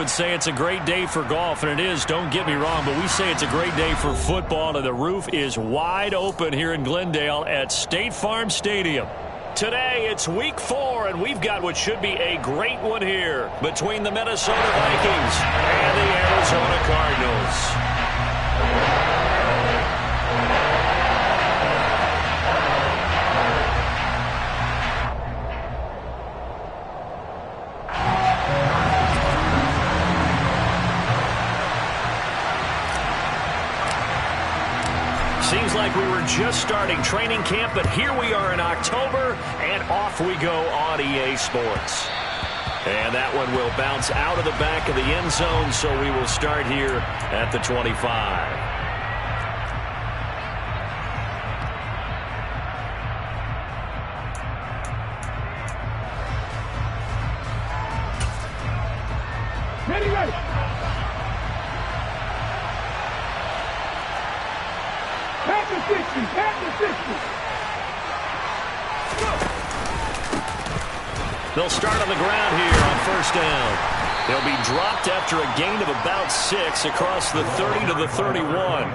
would say it's a great day for golf, and it is, don't get me wrong, but we say it's a great day for football, and the roof is wide open here in Glendale at State Farm Stadium. Today, it's week 4, and we've got what should be a great one here between the Minnesota Vikings and the Arizona Cardinals. Seems like we were just starting training camp, but here we are in October, and off we go on EA Sports. And that one will bounce out of the back of the end zone, so we will start here at the 25. They'll start on the ground here on first down. They'll be dropped after a gain of about 6 across the 30 to the 31.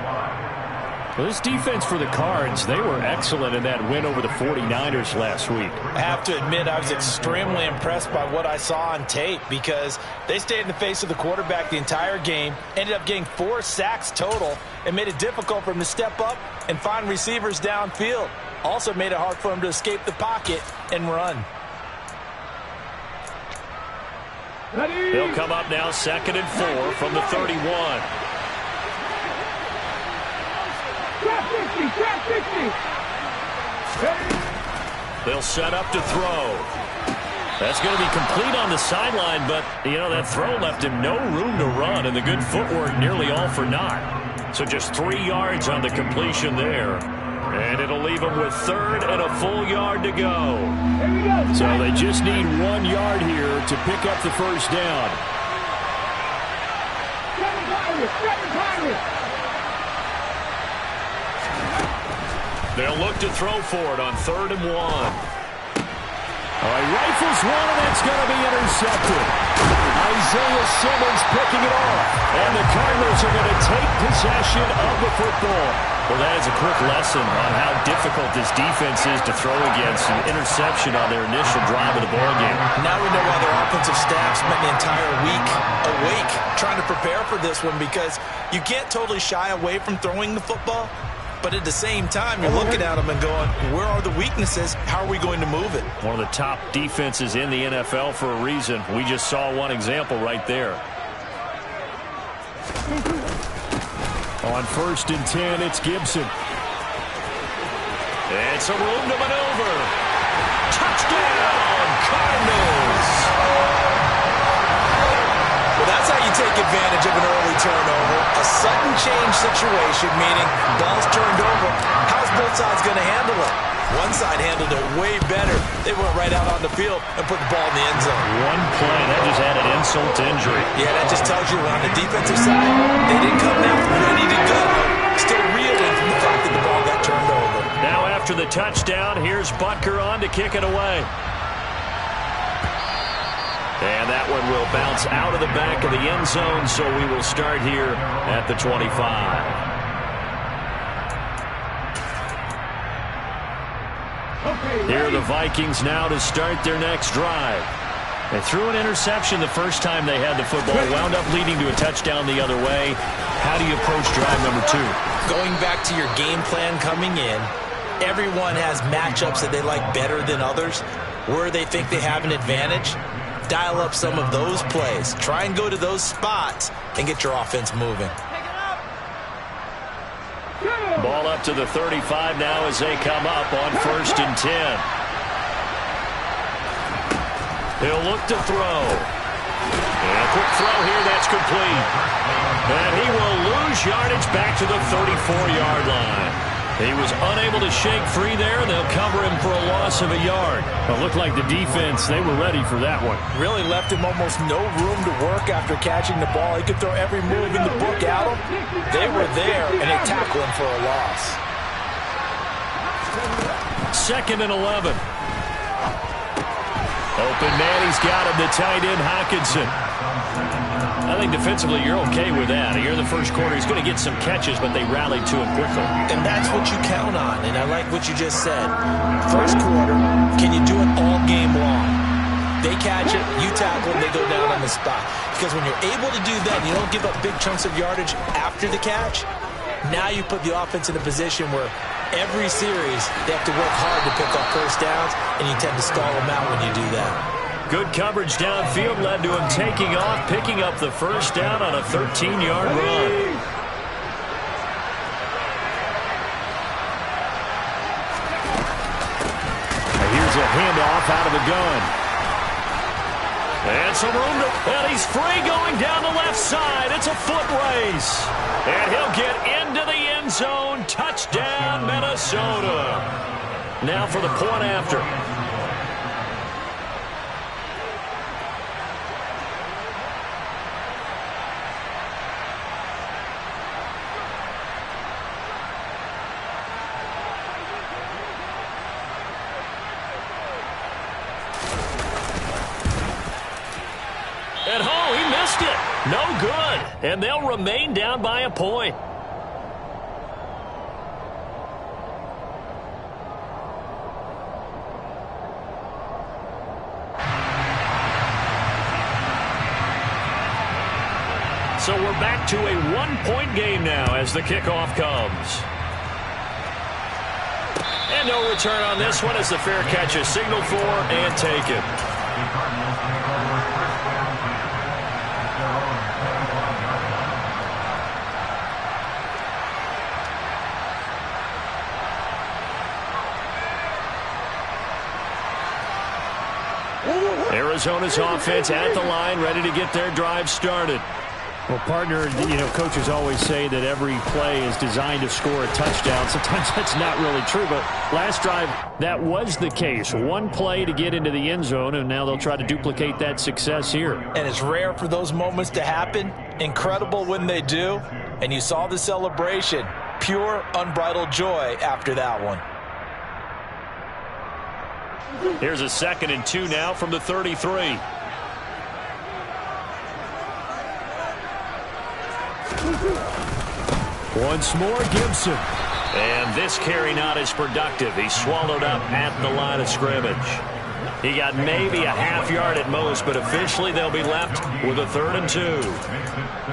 Well, this defense for the Cards, they were excellent in that win over the 49ers last week. I have to admit, I was extremely impressed by what I saw on tape because they stayed in the face of the quarterback the entire game, ended up getting 4 sacks total, and made it difficult for him to step up and find receivers downfield. Also made it hard for him to escape the pocket and run. They'll come up now 2nd and 4 from the 31. They'll set up to throw. That's going to be complete on the sideline, but, you know, that throw left him no room to run, and the good footwork nearly all for naught. So just 3 yards on the completion there. And it'll leave them with 3rd and a full yard to go. So they just need 1 yard here to pick up the first down. They'll look to throw for it on 3rd and 1. All right, rifles one, and that's going to be intercepted. Isaiah Simmons picking it off. And the Cardinals are going to take possession of the football. Well, that is a quick lesson on how difficult this defense is to throw against. An interception on their initial drive of the ballgame. Now we know why their offensive staff spent the entire week awake trying to prepare for this one, because you can't totally shy away from throwing the football. But at the same time, you're looking at them and going, where are the weaknesses? How are we going to move it? One of the top defenses in the NFL for a reason. We just saw one example right there. On 1st and 10, it's Gibson. And some room to maneuver. Touchdown, Cardinals! Well, that's how you take advantage of an early turnover. A sudden change situation, meaning ball's turned over. How's both sides going to handle it? One side handled it way better. They went right out on the field and put the ball in the end zone. One play, that just added insult to injury. Yeah, that just tells you on the defensive side, they didn't come out ready to go. Still reeling from the fact that the ball got turned over. Now after the touchdown, here's Butker on to kick it away. And that one will bounce out of the back of the end zone, so we will start here at the 25. Here are the Vikings now to start their next drive. They threw an interception the first time they had the football, wound up leading to a touchdown the other way. How do you approach drive number 2? Going back to your game plan coming in, everyone has matchups that they like better than others. Where they think they have an advantage, dial up some of those plays. Try and go to those spots and get your offense moving. Ball up to the 35 now as they come up on 1st and 10. He'll look to throw. And a quick throw here, that's complete. And he will lose yardage back to the 34-yard line. He was unable to shake free there, and they'll cover him for a loss of a yard. It looked like the defense, they were ready for that one. Really left him almost no room to work after catching the ball. He could throw every move in the book at him. They were there, and they tackled him for a loss. 2nd and 11. Open man, he's got him, the tight end, Hockenson. I think defensively you're okay with that. Here in the first quarter, he's going to get some catches, but they rallied to him quickly. And that's what you count on, and I like what you just said. First quarter, can you do it all game long? They catch it, you tackle them, they go down on the spot. Because when you're able to do that, you don't give up big chunks of yardage after the catch, now you put the offense in a position where every series they have to work hard to pick up first downs, and you tend to stall them out when you do that. Good coverage downfield led to him taking off, picking up the first down on a 13-yard run. Here's a handoff out of the gun. And some room to... And he's free going down the left side. It's a foot race. And he'll get into the end zone. Touchdown, Minnesota. Now for the point after. And oh, he missed it. No good. And they'll remain down by a point. So we're back to a one-point game now as the kickoff comes. And no return on this one as the fair catch is signaled for and taken. Arizona's offense at the line, ready to get their drive started. Well, partner, coaches always say that every play is designed to score a touchdown. Sometimes that's not really true, but last drive, that was the case. One play to get into the end zone, and now they'll try to duplicate that success here. And it's rare for those moments to happen. Incredible when they do. And you saw the celebration. Pure, unbridled joy after that one. Here's a 2nd and 2 now from the 33. Once more, Gibson. And this carry not as productive. He's swallowed up at the line of scrimmage. He got maybe a half yard at most, but officially they'll be left with a 3rd and 2.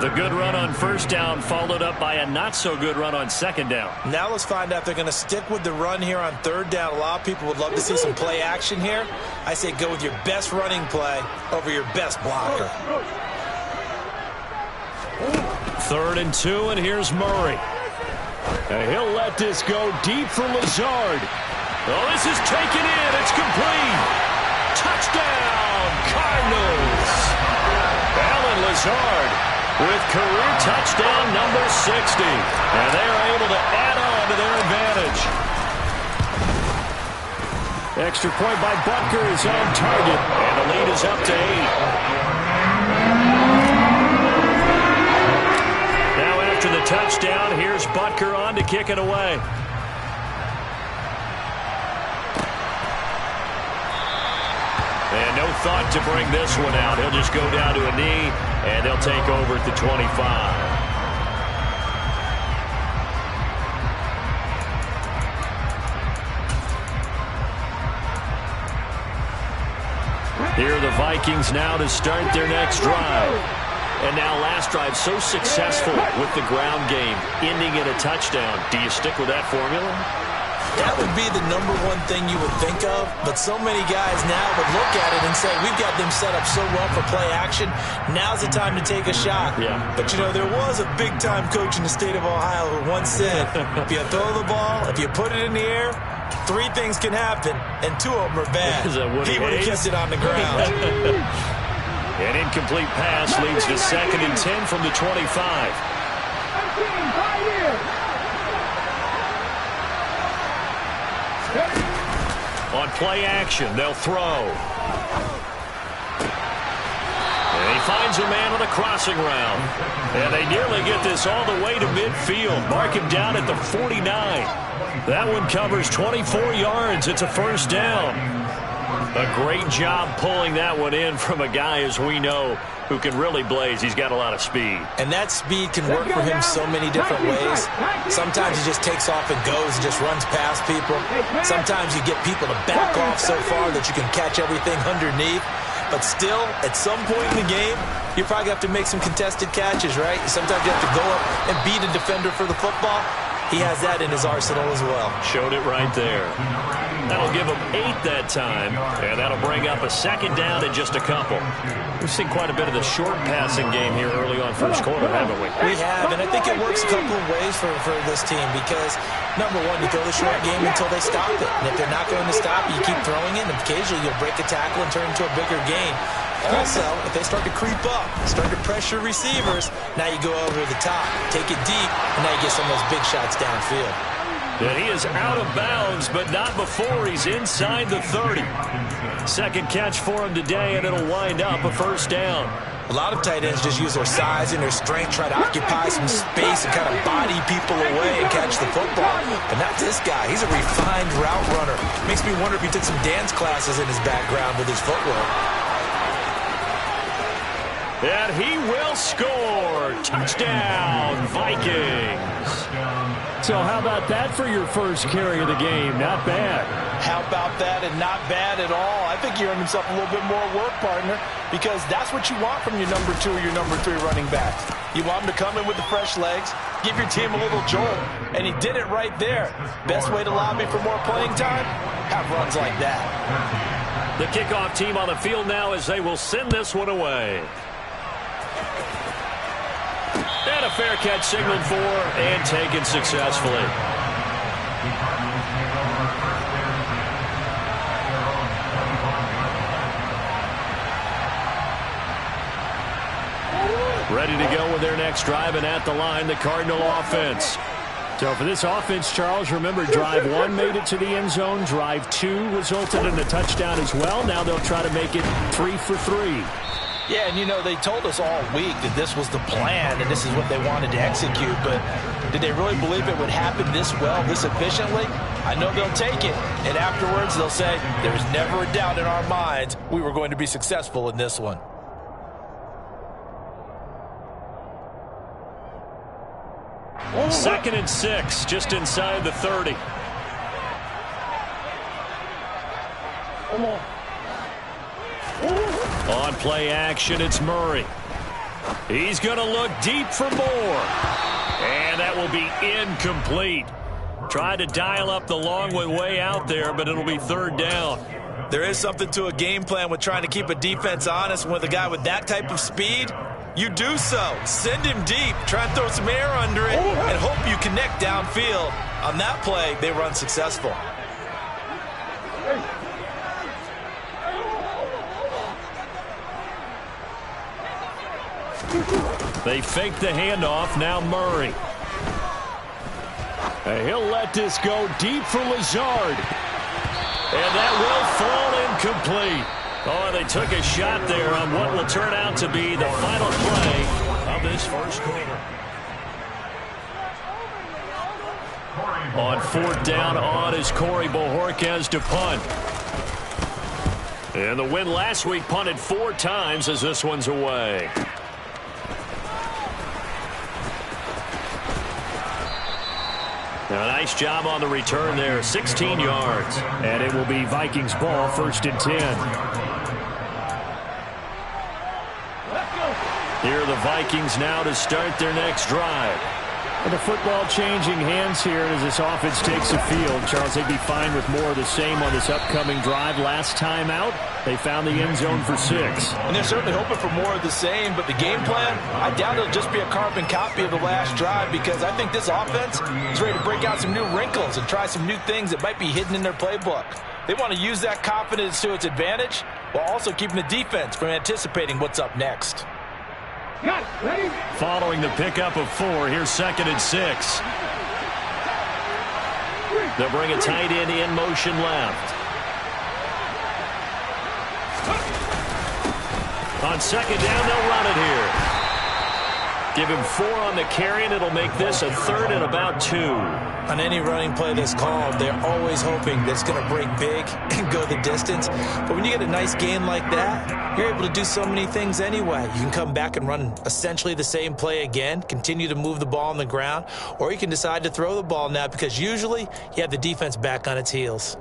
The good run on first down followed up by a not-so-good run on 2nd down. Now let's find out if they're going to stick with the run here on 3rd down. A lot of people would love to see some play action here. I say go with your best running play over your best blocker. 3rd and 2, and here's Murray. And he'll let this go deep for Lazard. Oh, this is taken in. It's complete. Touchdown, Cardinals. Allen Lazard with career touchdown number 60. And they're able to add on to their advantage. Extra point by Butker is on target. And the lead is up to 8. Now after the touchdown, here's Butker on to kick it away. And no thought to bring this one out. He'll just go down to a knee, and they'll take over at the 25. Here are the Vikings now to start their next drive. And now last drive so successful with the ground game, ending in a touchdown. Do you stick with that formula? That would be the number one thing you would think of, but so many guys now would look at it and say, we've got them set up so well for play action, now's the time to take a shot. Yeah. But, there was a big-time coach in the state of Ohio who once said, if you throw the ball, if you put it in the air, 3 things can happen, and 2 of them are bad. He would have kept it on the ground. An incomplete pass leads to 2nd and 10 from the 25. On play action, they'll throw. And he finds a man on a crossing route. And they nearly get this all the way to midfield. Mark him down at the 49. That one covers 24 yards. It's a 1st down. A great job pulling that one in from a guy, as we know, who can really blaze. He's got a lot of speed. And that speed can work for him so many different ways. Sometimes he just takes off and goes and just runs past people. Sometimes you get people to back off so far that you can catch everything underneath. But still, at some point in the game, you probably have to make some contested catches, right? Sometimes you have to go up and beat a defender for the football. He has that in his arsenal as well. Showed it right there. That'll give him 8 that time, and that'll bring up a second down in just a couple. We've seen quite a bit of the short passing game here early on first quarter, haven't we? We have, and I think it works a couple of ways for this team because, number one, you throw the short game until they stop it. And if they're not going to stop you keep throwing it, and occasionally you'll break a tackle and turn it into a bigger gain. Also, if they start to creep up, start to pressure receivers, now you go over the top, take it deep, and now you get some of those big shots downfield. And he is out of bounds, but not before he's inside the 30. Second catch for him today, and it'll wind up a first down. A lot of tight ends just use their size and their strength, try to occupy some space and kind of body people away and catch the football. But not this guy. He's a refined route runner. Makes me wonder if he took some dance classes in his background with his footwork. And he will score. Touchdown, Vikings. So how about that for your first carry of the game? Not bad. How about that, and not bad at all. I think he earned himself a little bit more work, partner, because that's what you want from your number 2 or your number 3 running backs. You want him to come in with the fresh legs, give your team a little jolt, and he did it right there. Best way to lobby for more playing time? Have runs like that. The kickoff team on the field now as they will send this one away. And a fair catch signaled for and taken successfully. Ready to go with their next drive, and at the line, the Cardinal offense. So for this offense, Charles, remember, drive 1 made it to the end zone. Drive 2 resulted in a touchdown as well. Now they'll try to make it 3 for 3. Yeah, and you know, they told us all week that this was the plan and this is what they wanted to execute, but did they really believe it would happen this well, this efficiently? I know they'll take it, and afterwards they'll say, there's never a doubt in our minds we were going to be successful in this one. Second and 6, just inside the 30. On play action, it's Murray. He's going to look deep for more. And that will be incomplete. Tried to dial up the long way out there, but it'll be third down. There is something to a game plan with trying to keep a defense honest. With a guy with that type of speed, you do so. Send him deep. Try and throw some air under it and hope you connect downfield. On that play, they run successful. They fake the handoff. Now Murray. And he'll let this go deep for Lazard. And that will fall incomplete. Oh, they took a shot there on what will turn out to be the final play of this first quarter. On fourth down, on is Corey Bojorquez to punt. And the win last week punted 4 times as this one's away. A nice job on the return there, 16 yards. And it will be Vikings ball, first and 10. Here are the Vikings now to start their next drive. Well, the football changing hands here as this offense takes the field. Charles, they'd be fine with more of the same on this upcoming drive. Last time out, they found the end zone for 6. And they're certainly hoping for more of the same, but the game plan, I doubt it'll just be a carbon copy of the last drive because I think this offense is ready to break out some new wrinkles and try some new things that might be hidden in their playbook. They want to use that confidence to its advantage while also keeping the defense from anticipating what's up next. Following the pickup of 4, here's second and 6. They'll bring a tight end in motion left. On second down, they'll run it here. Give him 4 on the carry, and it'll make this a 3rd and about 2. On any running play that's called, they're always hoping that it's going to break big and go the distance. But when you get a nice gain like that, you're able to do so many things anyway. You can come back and run essentially the same play again, continue to move the ball on the ground, or you can decide to throw the ball now because usually you have the defense back on its heels.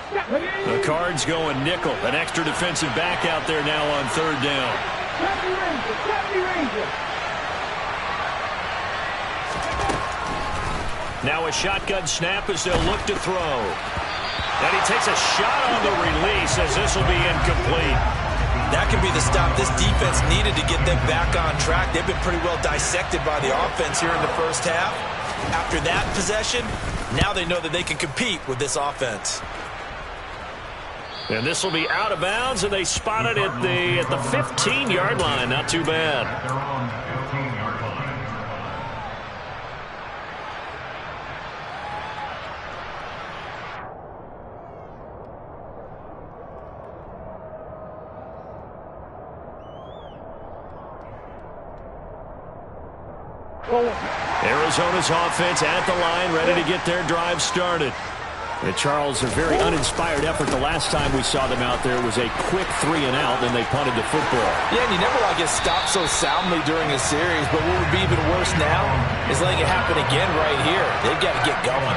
The Cards going nickel. An extra defensive back out there now on 3rd down. Now a shotgun snap as they'll look to throw. And he takes a shot on the release as this will be incomplete. That could be the stop this defense needed to get them back on track. They've been pretty well dissected by the offense here in the first half. After that possession, now they know that they can compete with this offense. And this will be out of bounds, and they spot it at the 15-yard line. Not too bad. Arizona's offense at the line, ready to get their drive started. And Charles, a very uninspired effort the last time we saw them out there was a quick 3-and-out, and they punted the football. Yeah, and you never want to get stopped so soundly during a series, but what would be even worse now is letting it happen again right here. They've got to get going.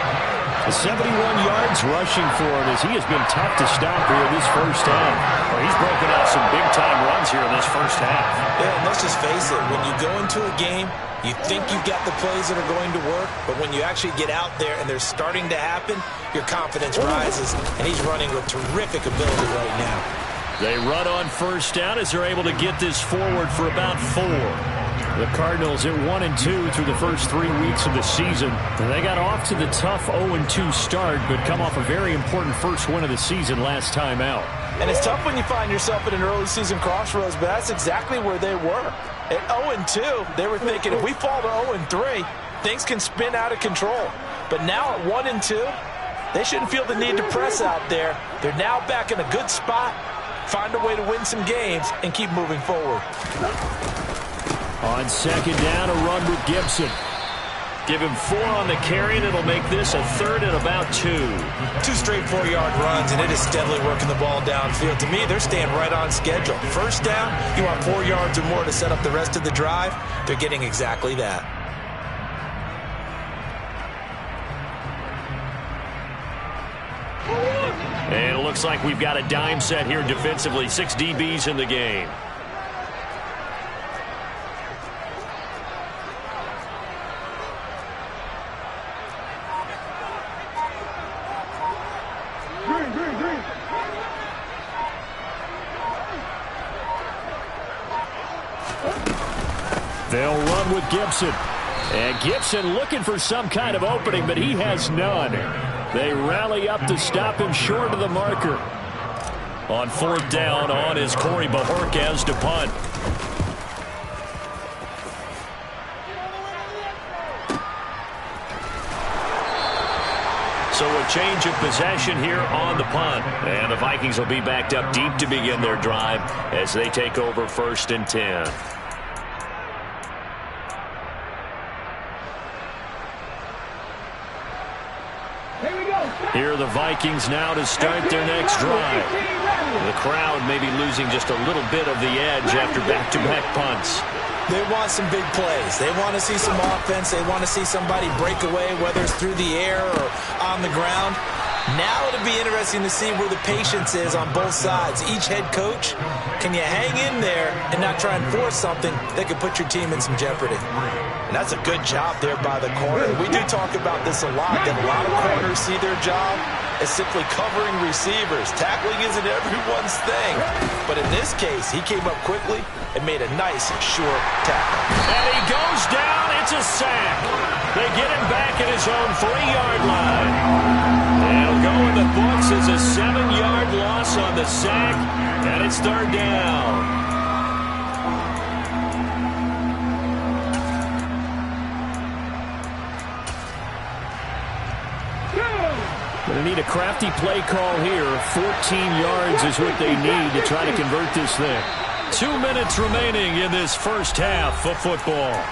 71 yards rushing for him as he has been tough to stop here in this first half. Well, he's broken out some big-time runs here in this first half. Yeah, and let's just face it, when you go into a game, you think you've got the plays that are going to work, but when you actually get out there and they're starting to happen, your confidence rises, and he's running with terrific ability right now. They run on first down as they're able to get this forward for about 4. The Cardinals at 1-2 through the first 3 weeks of the season. They got off to the tough 0-2 start, but come off a very important first win of the season last time out. And it's tough when you find yourself at an early season crossroads, but that's exactly where they were. At 0-2, they were thinking if we fall to 0-3, things can spin out of control. But now at 1-2, they shouldn't feel the need to press out there. They're now back in a good spot, find a way to win some games, and keep moving forward. On second down, a run with Gibson. Give him 4 on the carry, and it'll make this a 3rd and about 2. 2 straight 4-yard runs, and it is steadily working the ball downfield. To me, they're staying right on schedule. First down, you want 4 yards or more to set up the rest of the drive. They're getting exactly that. And it looks like we've got a dime set here defensively. 6 DBs in the game. They'll run with Gibson. And Gibson looking for some kind of opening, but he has none. They rally up to stop him short of the marker. On 4th down, on is Corey Bojorquez to punt. So a change of possession here on the punt. And the Vikings will be backed up deep to begin their drive as they take over 1st and 10. Here are the Vikings now to start their next drive. The crowd may be losing just a little bit of the edge after back-to-back punts. They want some big plays. They want to see some offense. They want to see somebody break away, whether it's through the air or on the ground. Now it'll be interesting to see where the patience is on both sides. Each head coach, can you hang in there and not try and force something that could put your team in some jeopardy? And that's a good job there by the corner. We do talk about this a lot, that a lot of corners see their job as simply covering receivers. Tackling isn't everyone's thing. But in this case, he came up quickly and made a nice, short tackle. And he goes down. It's a sack. They get him back at his own 3-yard line. It'll go in the books as a 7-yard loss on the sack, and it's 3rd down. Going to need a crafty play call here. 14 yards is what they need to try to convert this thing. 2 minutes remaining in this first half of football.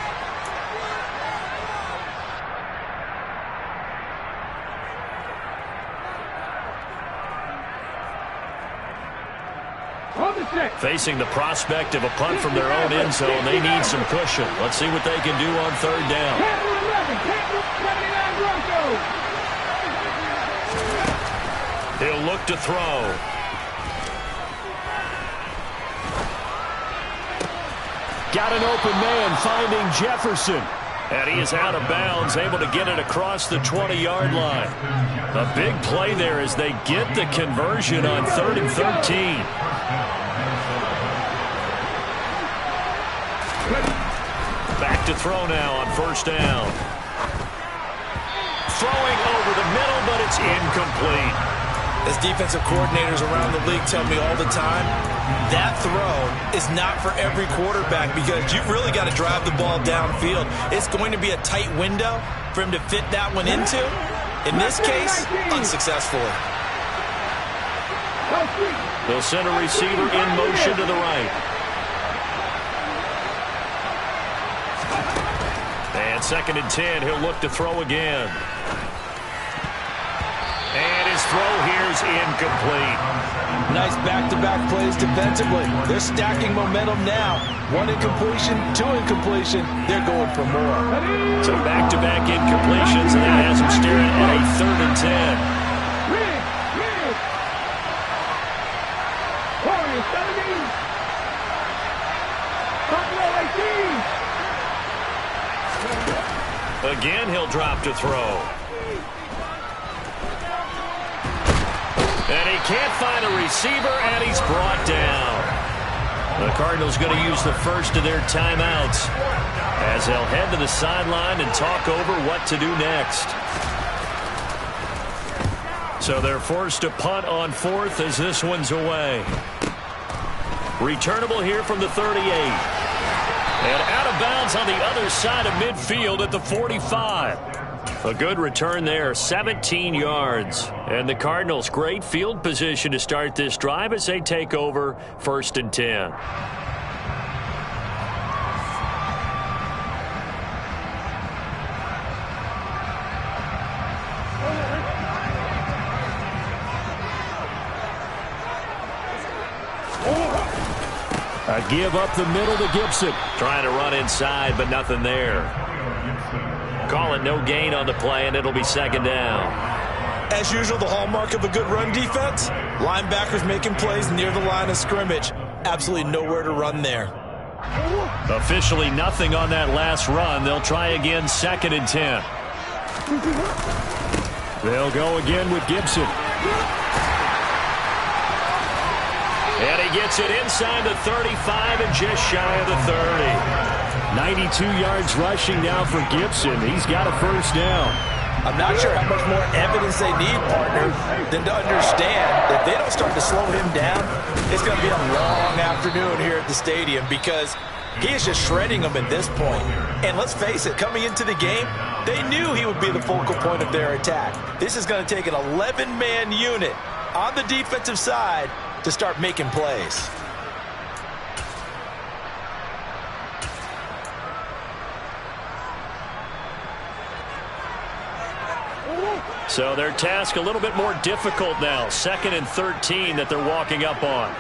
Facing the prospect of a punt from their own end zone, they need some cushion. Let's see what they can do on third down. He'll look to throw. Got an open man finding Jefferson. And he is out of bounds, able to get it across the 20-yard line. A big play there as they get the conversion on 3rd and 13. Back to throw now on first down. Throwing over the middle, but it's incomplete. As defensive coordinators around the league tell me all the time, that throw is not for every quarterback because you've really got to drive the ball downfield. It's going to be a tight window for him to fit that one into. In this case, unsuccessfully. They'll send a receiver in motion to the right. And 2nd and 10, he'll look to throw again. And his throw here's incomplete. Nice back-to-back plays defensively. They're stacking momentum now. 1 incompletion, 2 incompletion. They're going for more. So back-to-back incompletions, and that has them staring at a 3rd and 10. Again, he'll drop to throw. And he can't find a receiver, and he's brought down. The Cardinals going to use the first of their timeouts as they'll head to the sideline and talk over what to do next. So they're forced to punt on 4th as this one's away. Returnable here from the 38. And out of bounds on the other side of midfield at the 45. A good return there, 17 yards. And the Cardinals, great field position to start this drive as they take over 1st and 10. A give up the middle to Gibson. Trying to run inside, but nothing there. Call it no gain on the play, and it'll be 2nd down. As usual, the hallmark of a good run defense, linebackers making plays near the line of scrimmage. Absolutely nowhere to run there. Officially nothing on that last run. They'll try again, 2nd and 10. They'll go again with Gibson. And he gets it inside the 35 and just shy of the 30. 92 yards rushing now for Gibson. He's got a first down. I'm not sure how much more evidence they need, partner, than to understand that if they don't start to slow him down, it's going to be a long afternoon here at the stadium because he is just shredding them at this point. And let's face it, coming into the game, they knew he would be the focal point of their attack. This is going to take an 11-man unit on the defensive side to start making plays. So their task a little bit more difficult now. 2nd and 13 that they're walking up on.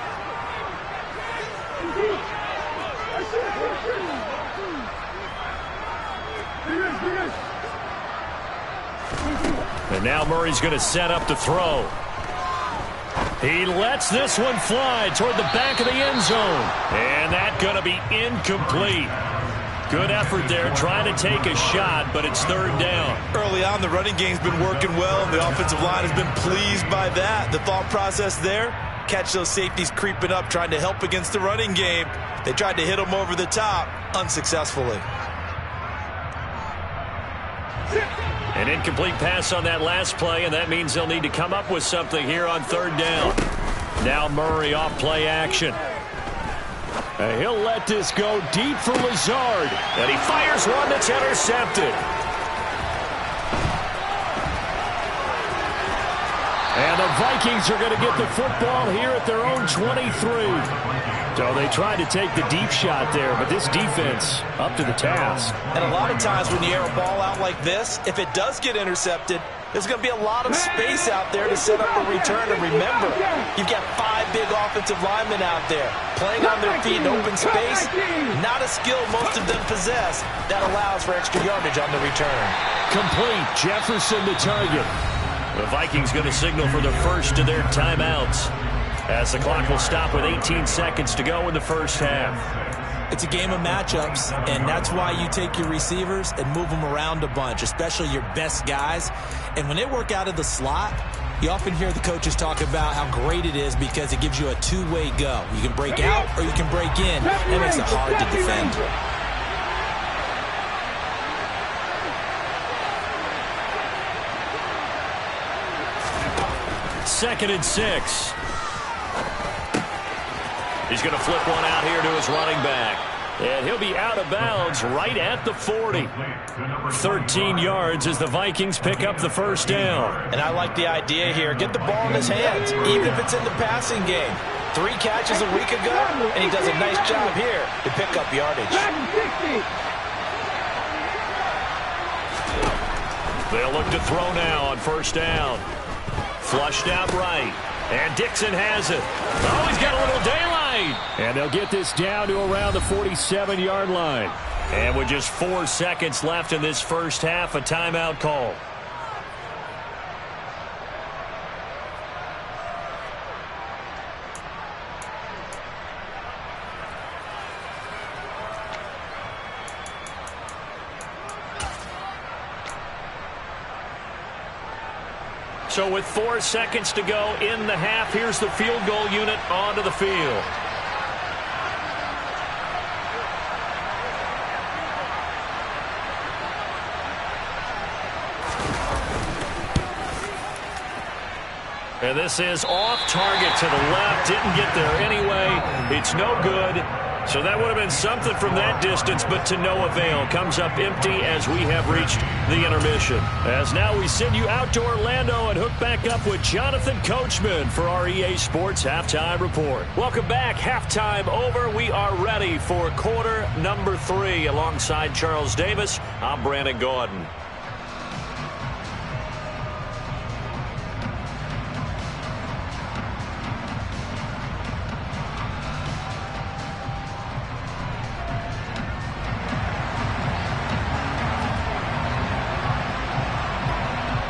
And now Murray's going to set up to throw. He lets this one fly toward the back of the end zone. And that's going to be incomplete. Good effort there, trying to take a shot, but it's 3rd down. Early on, the running game's been working well, and the offensive line has been pleased by that. The thought process there, catch those safeties creeping up, trying to help against the running game. They tried to hit them over the top, unsuccessfully. An incomplete pass on that last play, and that means they'll need to come up with something here on 3rd down. Now Murray off play action. And he'll let this go deep for Lazard. And he fires one that's intercepted. And the Vikings are going to get the football here at their own 23. So they tried to take the deep shot there, but this defense up to the task. And a lot of times when you air a ball out like this, if it does get intercepted, there's going to be a lot of space out there to set up a return. And remember, you've got 5 big offensive linemen out there playing on their feet in open space. Not a skill most of them possess that allows for extra yardage on the return. Complete. Jefferson the target. The Vikings going to signal for the first of their timeouts as the clock will stop with 18 seconds to go in the first half. It's a game of matchups, and that's why you take your receivers and move them around a bunch, especially your best guys. And when they work out of the slot, you often hear the coaches talk about how great it is because it gives you a two-way go. You can break out or you can break in. That makes it hard to defend. Second and 6. He's going to flip one out here to his running back. And he'll be out of bounds right at the 40. 13 yards as the Vikings pick up the first down. And I like the idea here. Get the ball in his hands, even if it's in the passing game. 3 catches a week ago, and he does a nice job here to pick up yardage. They'll look to throw now on first down. Flushed out right. And Dixon has it. Oh, he's got a little daylight. And they'll get this down to around the 47-yard line. And with just 4 seconds left in this first half, a timeout call. So with 4 seconds to go in the half, here's the field goal unit onto the field. And this is off target to the left. Didn't get there anyway. It's no good. So that would have been something from that distance, but to no avail. Comes up empty as we have reached the intermission. As now we send you out to Orlando and hook back up with Jonathan Coachman for our EA Sports Halftime Report. Welcome back. Halftime over. We are ready for quarter number 3. Alongside Charles Davis, I'm Brandon Gaudin.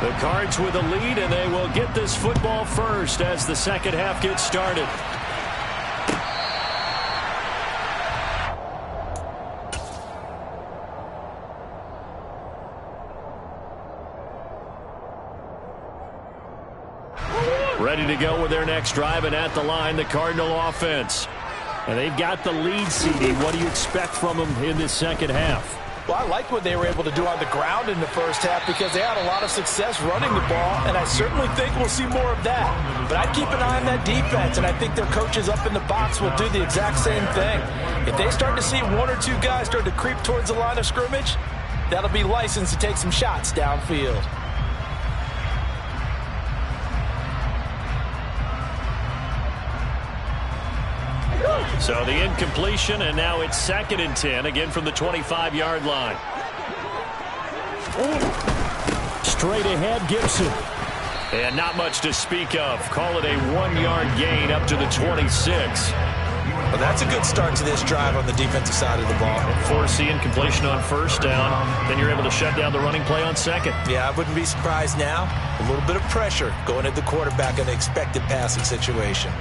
The Cards with a lead, and they will get this football first as the second half gets started. Ready to go with their next drive, and at the line, the Cardinal offense. And they've got the lead, CD. What do you expect from them in this second half? Well, I like what they were able to do on the ground in the first half because they had a lot of success running the ball, and I certainly think we'll see more of that. But I'd keep an eye on that defense, and I think their coaches up in the box will do the exact same thing. If they start to see 1 or 2 guys start to creep towards the line of scrimmage, that'll be licensed to take some shots downfield. So the incompletion, and now it's 2nd and 10, again from the 25-yard line. Straight ahead, Gibson. And not much to speak of. Call it a 1-yard gain up to the 26. Well, that's a good start to this drive on the defensive side of the ball. Force the incompletion on first down. Then you're able to shut down the running play on second. Yeah, I wouldn't be surprised now. A little bit of pressure going at the quarterback in an expected passing situation.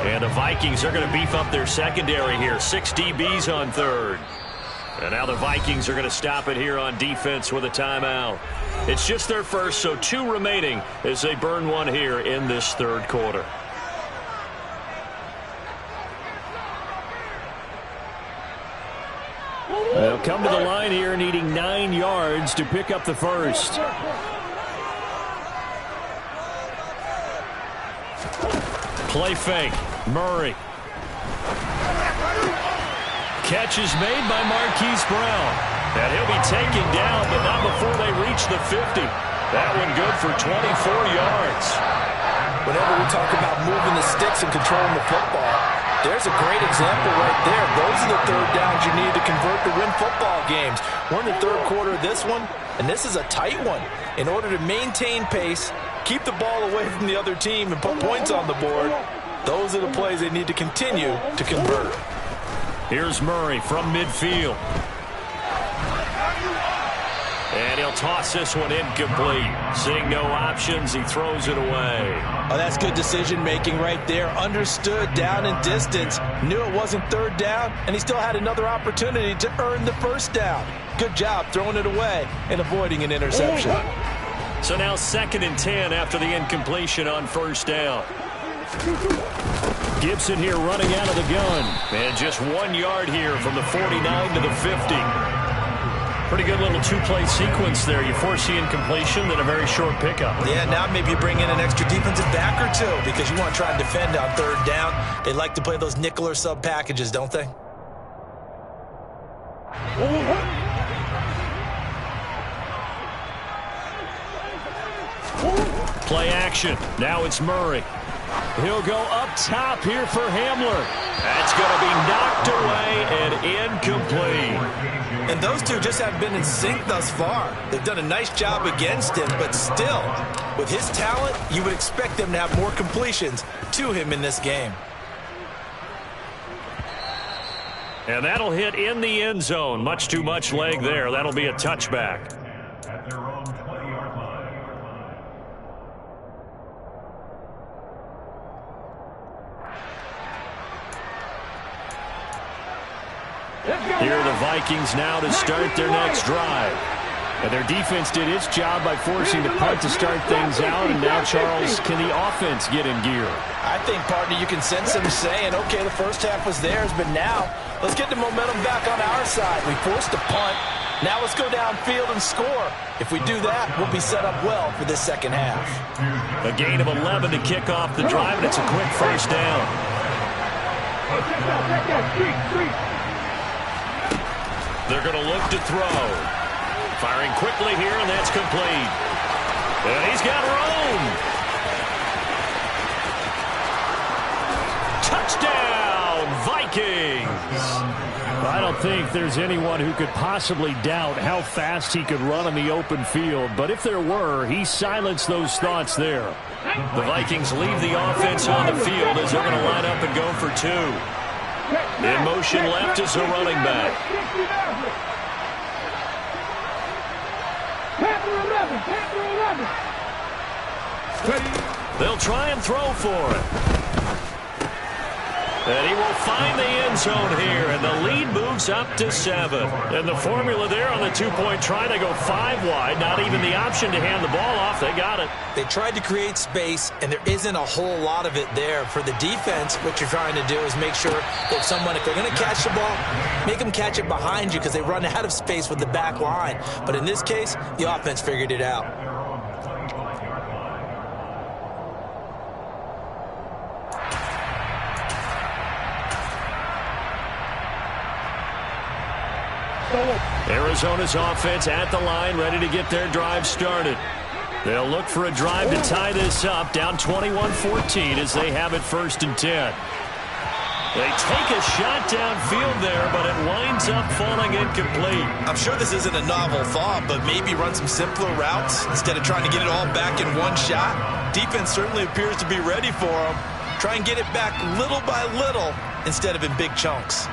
And the Vikings are going to beef up their secondary here. 6 DBs on third. And now the Vikings are going to stop it here on defense with a timeout. It's just their first, so 2 remaining as they burn one here in this third quarter. They'll come to the line here needing 9 yards to pick up the first. Play fake. Murray. Catch is made by Marquise Brown. And he'll be taken down, but not before they reach the 50. That one good for 24 yards. Whenever we talk about moving the sticks and controlling the football, there's a great example right there. Those are the third downs you need to convert to win football games. We're in the third quarter of this one, and this is a tight one. In order to maintain pace, keep the ball away from the other team, and put points on the board, those are the plays they need to continue to convert. Here's Murray from midfield. And he'll toss this one incomplete. Seeing no options, he throws it away. Oh, that's good decision-making right there. Understood down and distance. Knew it wasn't third down, and he still had another opportunity to earn the first down. Good job throwing it away and avoiding an interception. So now 2nd and 10 after the incompletion on first down. Gibson here running out of the gun. And just 1 yard here from the 49 to the 50. Pretty good little two-play sequence there. You force the incompletion, then a very short pickup. Yeah, now maybe you bring in an extra defensive back or two because you want to try and defend on third down. They like to play those nickel or sub packages, don't they? Play action. Now it's Murray. He'll go up top here for Hamler. That's going to be knocked away and incomplete. And those two just haven't been in sync thus far. They've done a nice job against him, but still, with his talent, you would expect them to have more completions to him in this game. And that'll hit in the end zone. Much too much leg there. That'll be a touchback. Here are the Vikings now to start their next drive. And their defense did its job by forcing the punt to start things out. And now, Charles, can the offense get in gear? I think, partner, you can sense them saying, okay, the first half was theirs, but now let's get the momentum back on our side. We forced a punt. Now let's go downfield and score. If we do that, we'll be set up well for this second half. A gain of 11 to kick off the drive, and it's a quick first down. They're going to look to throw. Firing quickly here, and that's complete. And he's got room. Touchdown, Vikings. I don't think there's anyone who could possibly doubt how fast he could run on the open field. But if there were, he silenced those thoughts there. The Vikings leave the offense on the field as they're going to line up and go for two. In motion left is a running back. They'll try and throw for it. And he will find the end zone here, and the lead moves up to 7. And the formula there on the two-point try to go 5 wide, not even the option to hand the ball off. They got it. They tried to create space, and there isn't a whole lot of it there. For the defense, what you're trying to do is make sure that someone, if they're going to catch the ball, make them catch it behind you because they run out of space with the back line. But in this case, the offense figured it out. Arizona's offense at the line, ready to get their drive started. They'll look for a drive to tie this up, down 21-14 as they have it 1st and 10. They take a shot downfield there, but it winds up falling incomplete. I'm sure this isn't a novel thought, but maybe run some simpler routes instead of trying to get it all back in one shot. Defense certainly appears to be ready for them. Try and get it back little by little instead of in big chunks.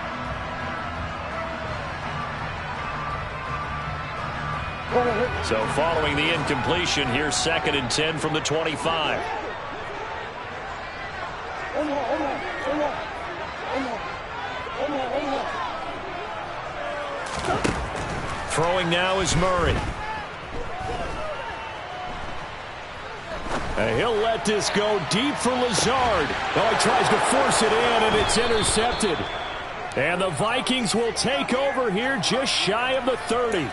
So following the incompletion, here's 2nd and 10 from the 25. Throwing now is Murray. And he'll let this go deep for Lazard. Oh, he tries to force it in, and it's intercepted. And the Vikings will take over here just shy of the 30.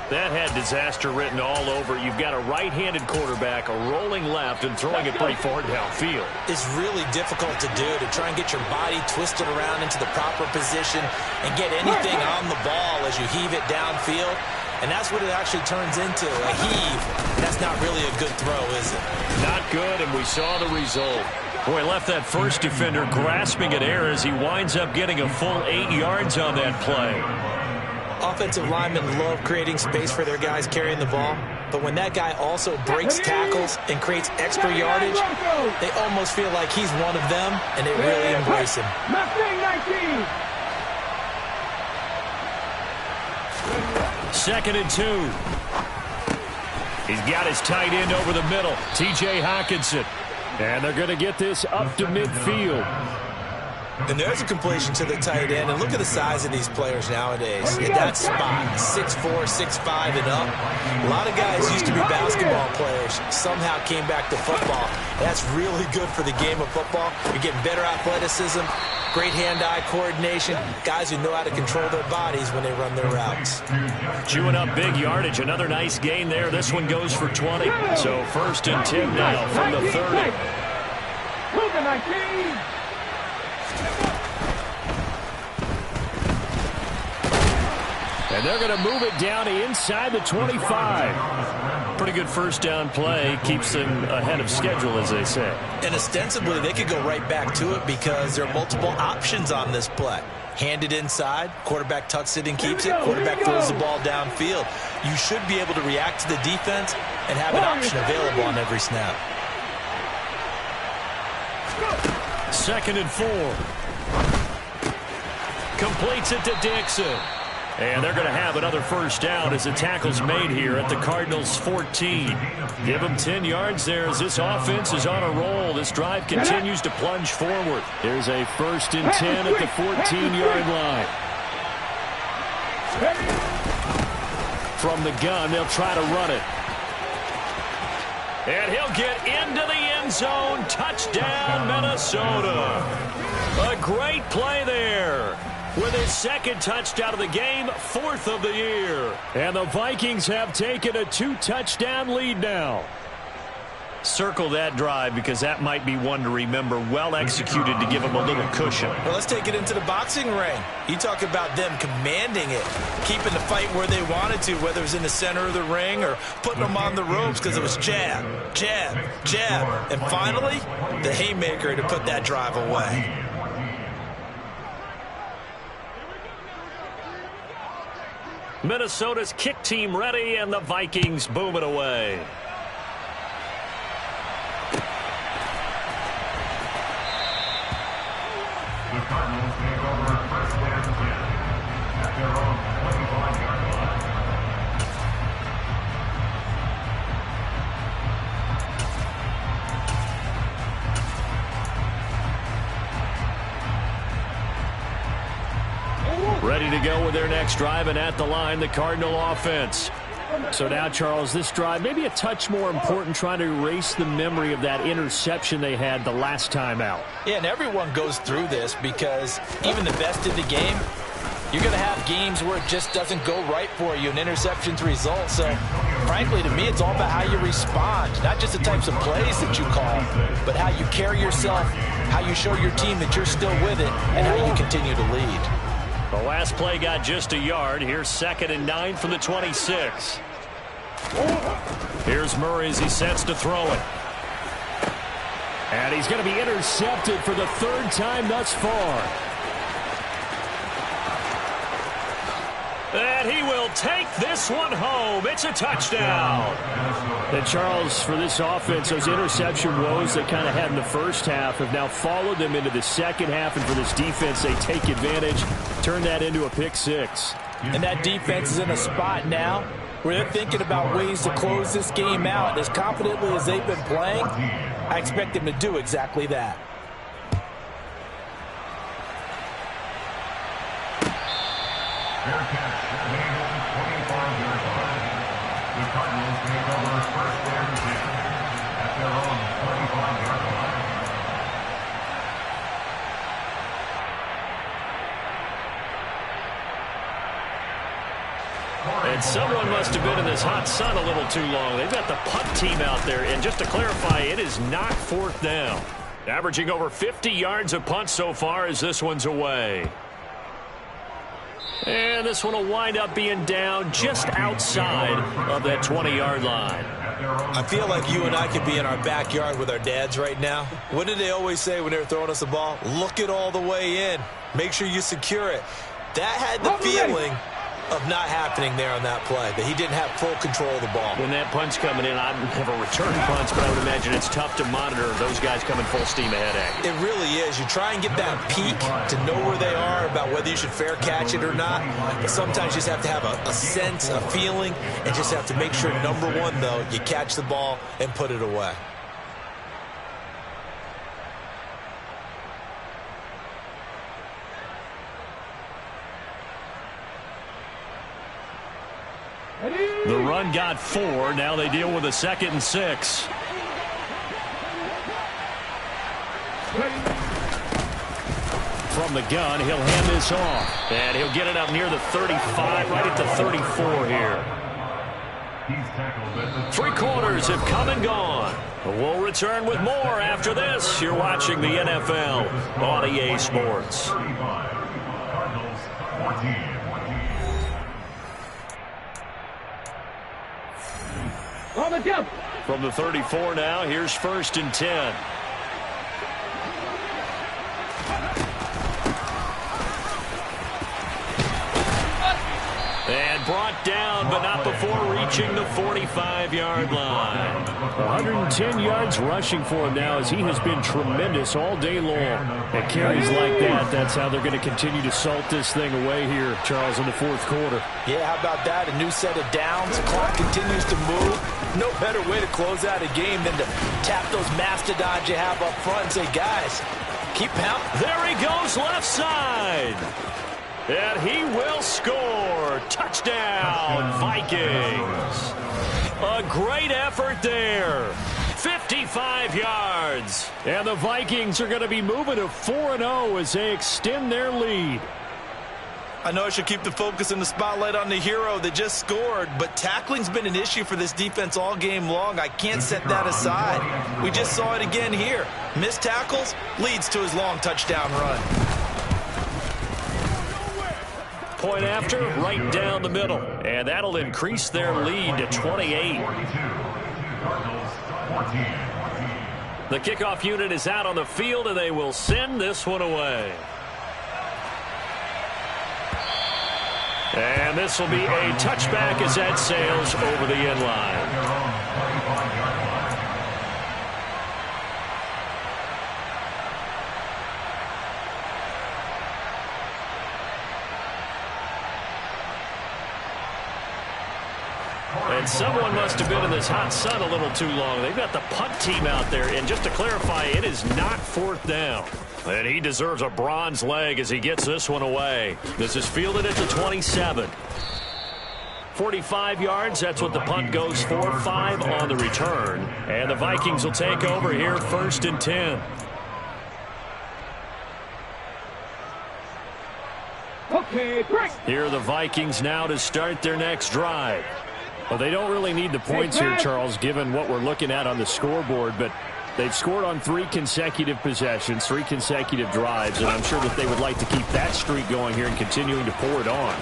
That had disaster written all over it. You've got a right-handed quarterback, a rolling left, and throwing it pretty far downfield. It's really difficult to do, to try and get your body twisted around into the proper position and get anything on the ball as you heave it downfield. And that's what it actually turns into, a heave. That's not really a good throw, is it? Not good, and we saw the result. Boy, left that first defender grasping at air as he winds up getting a full 8 yards on that play. Offensive linemen love creating space for their guys carrying the ball, but when that guy also breaks tackles and creates extra yardage, they almost feel like he's one of them, and they really embrace him. Second and 2. He's got his tight end over the middle, T.J. Hockenson. And they're going to get this up to midfield. And there's a completion to the tight end. And look at the size of these players nowadays. In that spot, 6'4", 6'5", and up. A lot of guys used to be basketball players. Somehow came back to football. That's really good for the game of football. You're getting better athleticism, great hand-eye coordination, guys who know how to control their bodies when they run their routes. Chewing up big yardage. Another nice gain there. This one goes for 20. So 1st and 10 now from the 30. And they're going to move it down to inside the 25. Pretty good first down play. Keeps them ahead of schedule, as they say. And ostensibly, they could go right back to it because there are multiple options on this play. Hand it inside, quarterback tucks it and keeps it, quarterback throws the ball downfield. You should be able to react to the defense and have an option available on every snap. 2nd and 4. Completes it to Dixon. And they're going to have another first down as the tackle's made here at the Cardinals' 14. Give them 10 yards there as this offense is on a roll. This drive continues to plunge forward. There's a 1st and 10 at the 14-yard line. From the gun, they'll try to run it. And he'll get into the end zone. Touchdown, Minnesota. A great play there. With his 2nd touchdown of the game, 4th of the year. And the Vikings have taken a 2-touchdown lead now. Circle that drive because that might be one to remember. Well executed to give them a little cushion. Well, let's take it into the boxing ring. You talk about them commanding it, keeping the fight where they wanted to, whether it was in the center of the ring or putting them on the ropes because it was jab, jab, jab. And finally, the haymaker to put that drive away. Minnesota's kick team ready, and the Vikings boom it away. The Cardinals take over 1st and 10 at their own 25-yard line. Ready to go with their next drive, and at the line, the Cardinal offense. So now, Charles, this drive maybe a touch more important, trying to erase the memory of that interception they had the last time out. Yeah, and everyone goes through this because even the best in the game, you're going to have games where it just doesn't go right for you, and interceptions result. So, frankly, to me, it's all about how you respond, not just the types of plays that you call, but how you carry yourself, how you show your team that you're still with it, and how you continue to lead. The last play got just a yard. Here's 2nd and 9 from the 26. Here's Murray as he sets to throw it. And he's going to be intercepted for the 3rd time thus far. And he will take this one home. It's a touchdown. And Charles, for this offense, those interception woes they kind of had in the first half have now followed them into the second half. And for this defense, they take advantage, turn that into a pick 6. And that defense is in a spot now where they're thinking about ways to close this game out. As confidently as they've been playing, I expect them to do exactly that. Bearcats remain on 25-yard line. The Cardinals take over 1st and 10 at their own 25-yard line. And And someone must have been in this hot sun a little too long. They've got the punt team out there. And just to clarify, it is not fourth down. Averaging over 50 yards of punt so far as this one's away. And this one will wind up being down just outside of that 20-yard line. I feel like you and I could be in our backyard with our dads right now. What did they always say when they were throwing us the ball? Look it all the way in. Make sure you secure it. That had the feeling of not happening there on that play, that he didn't have full control of the ball. When that punt's coming in, I've never returned punts, but I would imagine it's tough to monitor those guys coming full steam ahead at you. It really is. You try and get that peek to know where they are, about whether you should fair catch it or not. But sometimes you just have to have a sense, a feeling, and just have to make sure, number one, though, you catch the ball and put it away. The run got 4. Now they deal with a 2nd and 6. From the gun, he'll hand this off. And he'll get it up near the 35, right at the 34 here. 3 quarters have come and gone. We'll return with more after this. You're watching the NFL on EA Sports. Cardinals 14. From the 34 now, here's 1st and 10. And brought down, but not before reaching the 45-yard line. 110 yards rushing for him now, as he has been tremendous all day long. At carries like that, that's how they're going to continue to salt this thing away here, Charles, in the 4th quarter. Yeah, how about that? A new set of downs. The clock continues to move. No better way to close out a game than to tap those mastodons you have up front and say, guys, keep pounding. There he goes, left side. And he will score. Touchdown, Vikings. A great effort there. 55 yards. And the Vikings are going to be moving to 4-0 as they extend their lead. I know I should keep the focus and the spotlight on the hero that just scored, but tackling's been an issue for this defense all game long. I can't set that aside. We just saw it again here. Missed tackles leads to his long touchdown run. Point after, right down the middle. And that'll increase their lead to 28. The kickoff unit is out on the field, and they will send this one away. And this will be a touchback as that sails over the end line. And someone must have been in this hot sun a little too long. They've got the punt team out there. And just to clarify, it is not 4th down. And he deserves a bronze leg as he gets this one away. This is fielded at the 27. 45 yards, that's what the punt goes for. 5 on the return. And the Vikings will take over here, 1st and 10. Okay, break. Here are the Vikings now to start their next drive. Well, they don't really need the points here, Charles, given what we're looking at on the scoreboard, but they've scored on 3 consecutive possessions, 3 consecutive drives, and I'm sure that they would like to keep that streak going here and continuing to pour it on.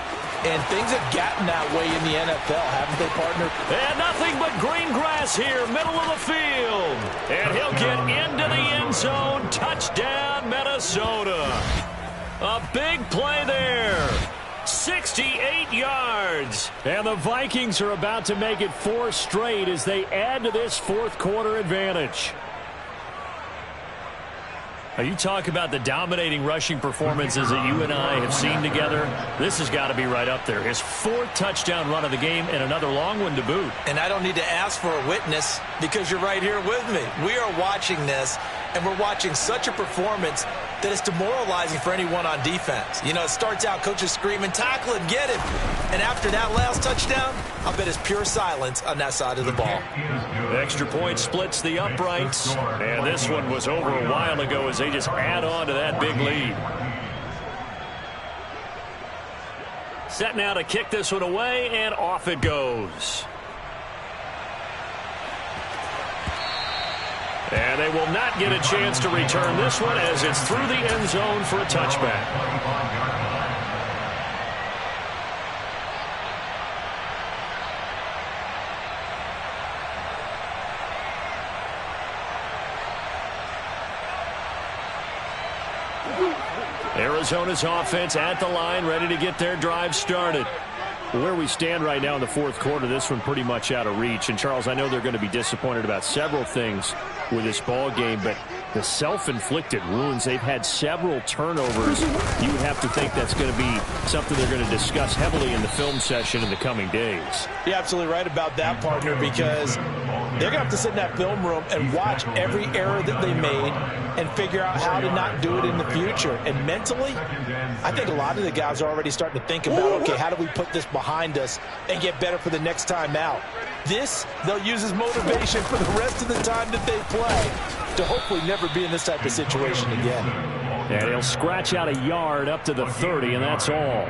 And things have gotten that way in the NFL, haven't they, partner? And nothing but green grass here, middle of the field. And he'll get into the end zone. Touchdown, Minnesota. A big play there. 68 yards. And the Vikings are about to make it 4 straight as they add to this 4th quarter advantage. Now, you talk about the dominating rushing performances that you and I have seen together. This has got to be right up there. His 4th touchdown run of the game and another long one to boot. And I don't need to ask for a witness because you're right here with me. We are watching this, and we're watching such a performance that it's demoralizing for anyone on defense. You know, it starts out coaches screaming, tackle him, get him. And after that last touchdown, I'll bet it's pure silence on that side of the ball. The extra point splits the uprights. And this one was over a while ago as they just add on to that big lead. Set now to kick this one away, and off it goes. And they will not get a chance to return this one as it's through the end zone for a touchback. Arizona's offense at the line, ready to get their drive started. Where we stand right now in the fourth quarter, this one pretty much out of reach. And, Charles, I know they're going to be disappointed about several things with this ball game, but the self-inflicted wounds, they've had several turnovers. You have to think that's going to be something they're going to discuss heavily in the film session in the coming days. You're absolutely right about that, partner, because they're going to have to sit in that film room and watch every error that they made and figure out how to not do it in the future. And mentally, I think a lot of the guys are already starting to think about, okay, how do we put this behind us and get better for the next time out? This, they'll use as motivation for the rest of the time that they play to hopefully never be in this type of situation again. And he'll scratch out a yard up to the 30, and that's all.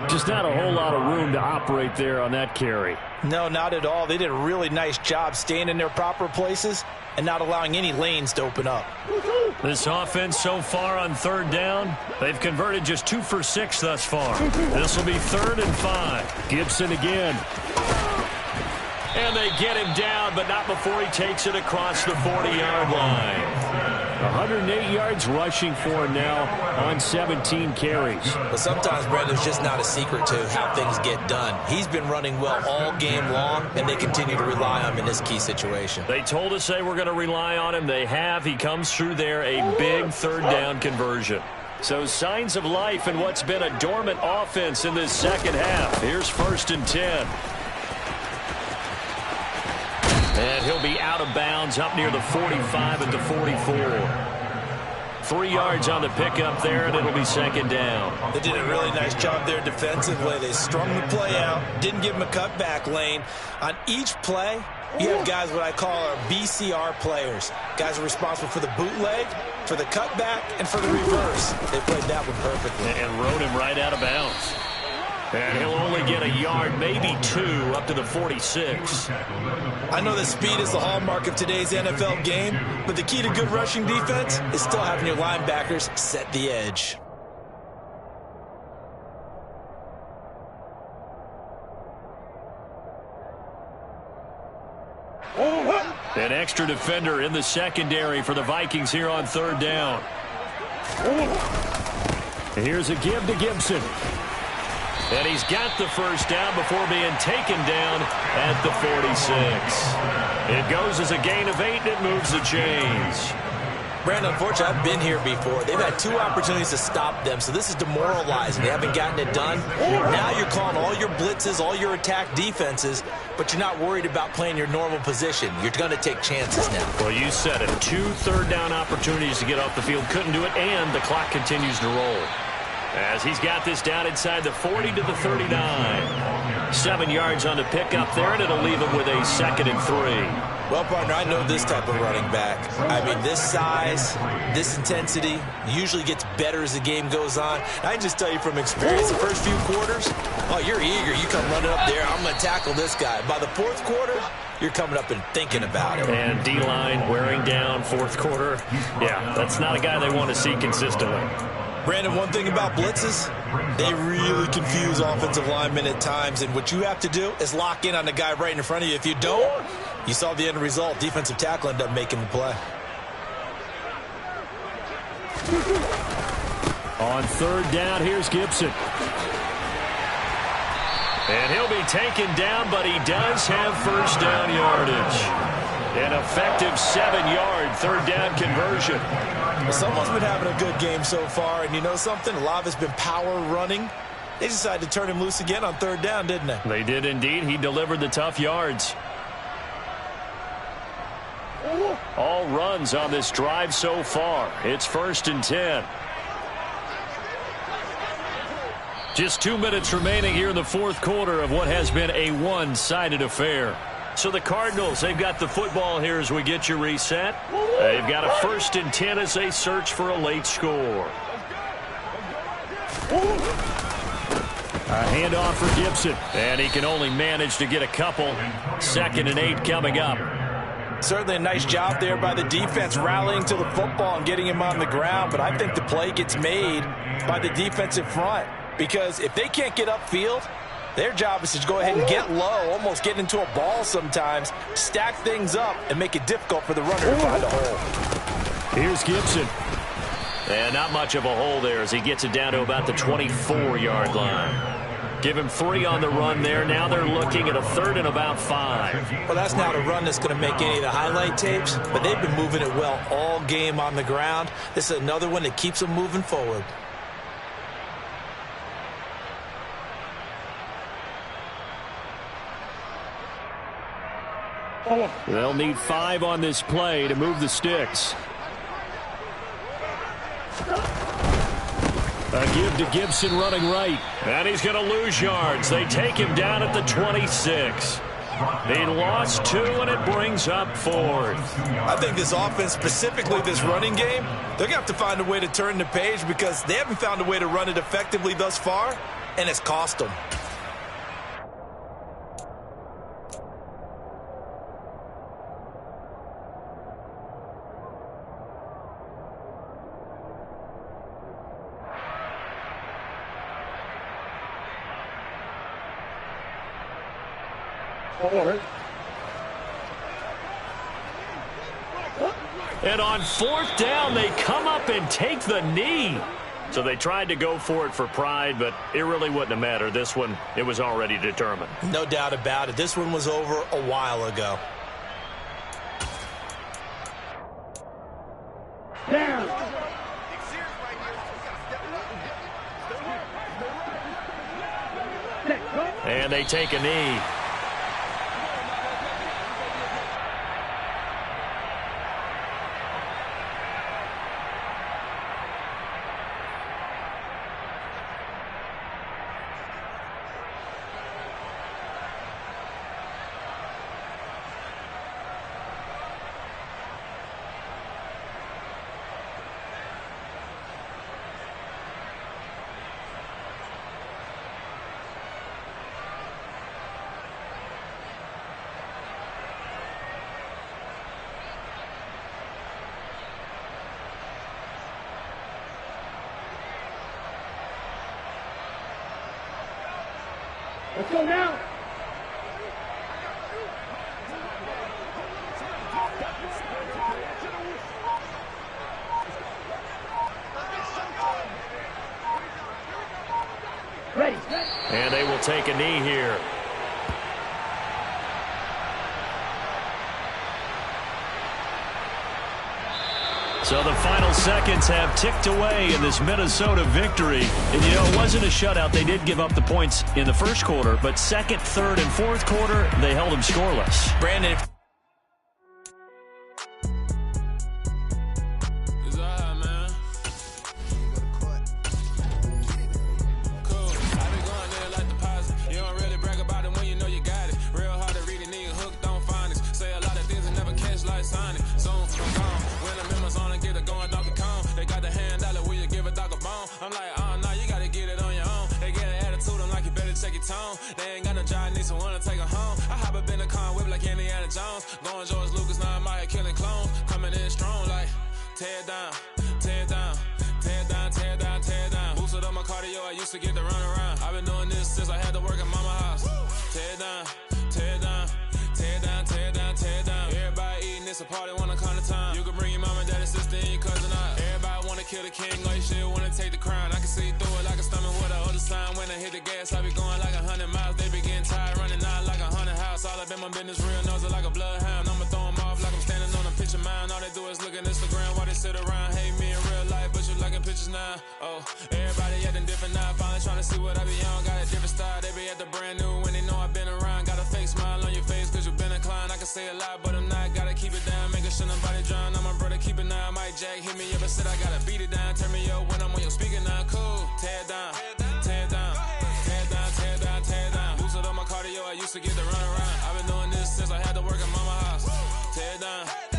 Just not a whole lot of room to operate there on that carry. No, not at all. They did a really nice job staying in their proper places and not allowing any lanes to open up. This offense so far on third down, they've converted just 2 for 6 thus far. This will be 3rd and 5. Gibson again. And they get him down, but not before he takes it across the 40-yard line. 108 yards rushing for him now on 17 carries. But sometimes, Brandon, it's just not a secret to how things get done. He's been running well all game long, and they continue to rely on him in this key situation. They told us they were going to rely on him. They have. He comes through there, a big third down conversion. So signs of life in what's been a dormant offense in this second half. Here's 1st and 10. And he'll be out of bounds up near the 45 at the 44. 3 yards on the pickup there, and it'll be 2nd down. They did a really nice job there defensively. They strung the play out, didn't give him a cutback lane. On each play, you have guys what I call our BCR players. Guys are responsible for the bootleg, for the cutback, and for the reverse. They played that one perfectly. And rode him right out of bounds. And he'll only get a yard, maybe 2, up to the 46. I know that speed is the hallmark of today's NFL game, but the key to good rushing defense is still having your linebackers set the edge. An extra defender in the secondary for the Vikings here on 3rd down. Here's a give to Gibson. And he's got the first down before being taken down at the 46. It goes as a gain of 8, and it moves the chains. Brandon, unfortunately, I've been here before. They've had 2 opportunities to stop them, so this is demoralizing. They haven't gotten it done. Now you're calling all your blitzes, all your attack defenses, but you're not worried about playing your normal position. You're going to take chances now. Well, you said it. 2 third-down opportunities to get off the field. Couldn't do it, and the clock continues to roll. As he's got this down inside the 40 to the 39. 7 yards on the pickup there, and it'll leave him with a 2nd and 3. Well, partner, I know this type of running back. I mean, this size, this intensity usually gets better as the game goes on. I can just tell you from experience, the first few quarters, oh, you're eager. You come running up there, I'm going to tackle this guy. By the 4th quarter, you're coming up and thinking about it. And D-line wearing down 4th quarter. Yeah, that's not a guy they want to see consistently. Brandon, one thing about blitzes, they really confuse offensive linemen at times, and what you have to do is lock in on the guy right in front of you. If you don't, you saw the end result. Defensive tackle ended up making the play. On 3rd down, here's Gibson. And he'll be taken down, but he does have 1st down yardage. An effective 7-yard 3rd down conversion. Well, someone's been having a good game so far, and you know something? A lot of it's been power running. They decided to turn him loose again on 3rd down, didn't they? They did indeed. He delivered the tough yards. All runs on this drive so far. It's 1st and 10. Just 2 minutes remaining here in the 4th quarter of what has been a one-sided affair. So the Cardinals, they've got the football here as we get you reset. They've got a 1st and 10 as they search for a late score. A handoff for Gibson. And he can only manage to get a couple. 2nd and 8 coming up. Certainly a nice job there by the defense rallying to the football and getting him on the ground. But I think the play gets made by the defensive front. Because if they can't get upfield, their job is to go ahead and get low, almost get into a ball sometimes, stack things up, and make it difficult for the runner to find a hole. Here's Gibson. And not much of a hole there as he gets it down to about the 24-yard line. Give him 3 on the run there. Now they're looking at a 3rd and about 5. Well, that's not a run that's going to make any of the highlight tapes, but they've been moving it well all game on the ground. This is another one that keeps them moving forward. They'll need 5 on this play to move the sticks. A give to Gibson running right. And he's going to lose yards. They take him down at the 26. They lost 2, and it brings up 4th. I think this offense, specifically this running game, they're going to have to find a way to turn the page because they haven't found a way to run it effectively thus far, and it's cost them. And on 4th down, they come up and take the knee. So they tried to go for it for pride, but it really wouldn't have mattered. This one, it was already determined. No doubt about it. This one was over a while ago. Down. And they take a knee. Let's go now. Ready. And they will take a knee here. So the final seconds have ticked away in this Minnesota victory. And, you know, it wasn't a shutout. They did give up the points in the first quarter, but 2nd, 3rd, and 4th quarter, they held them scoreless. Brandon, they ain't got no job, need someone to take her home. I hop up in the car, whip like Indiana Jones. Going George Lucas, now I'm out here killing clones. Coming in strong like, tear down, tear down, tear down, tear down, tear down. Boosted up my cardio, I used to get to run around. I've been doing this since I had to work at mama house. Tear down, tear down, tear down, tear down, tear down. Everybody eating, it's a party, wanna come to time. You can bring your mama, daddy, sister, and your cousin out. Everybody wanna kill the king, like shit, wanna take the crown. I can see through it like a stomach with a other sign. When I hit the gas, I be going like 100 miles. They be getting tired, running out like 100 house. All up in my business, real nose like a bloodhound. I'ma throw them off like I'm standing on a picture mound. All they do is look at Instagram while they sit around. Hate me in real life, but you liking pictures now. Oh, everybody acting different now. Finally trying to see what I be on. Got a different style, they be at the brand new when they know I've been around. Got a fake smile on your face cause you been inclined. I can say a lot, but I'm not. Gotta keep it down, making sure nobody drown. I'm my brother, keep it now. Mike Jack hit me up and said I gotta beat it down. Turn me up when I'm on your speaker now. Cool, tear down, tear down, tear down, tear down, tear down. Boosted up my cardio, I used to get to run around. I've been doing this since I had to work at mama house. Tear down.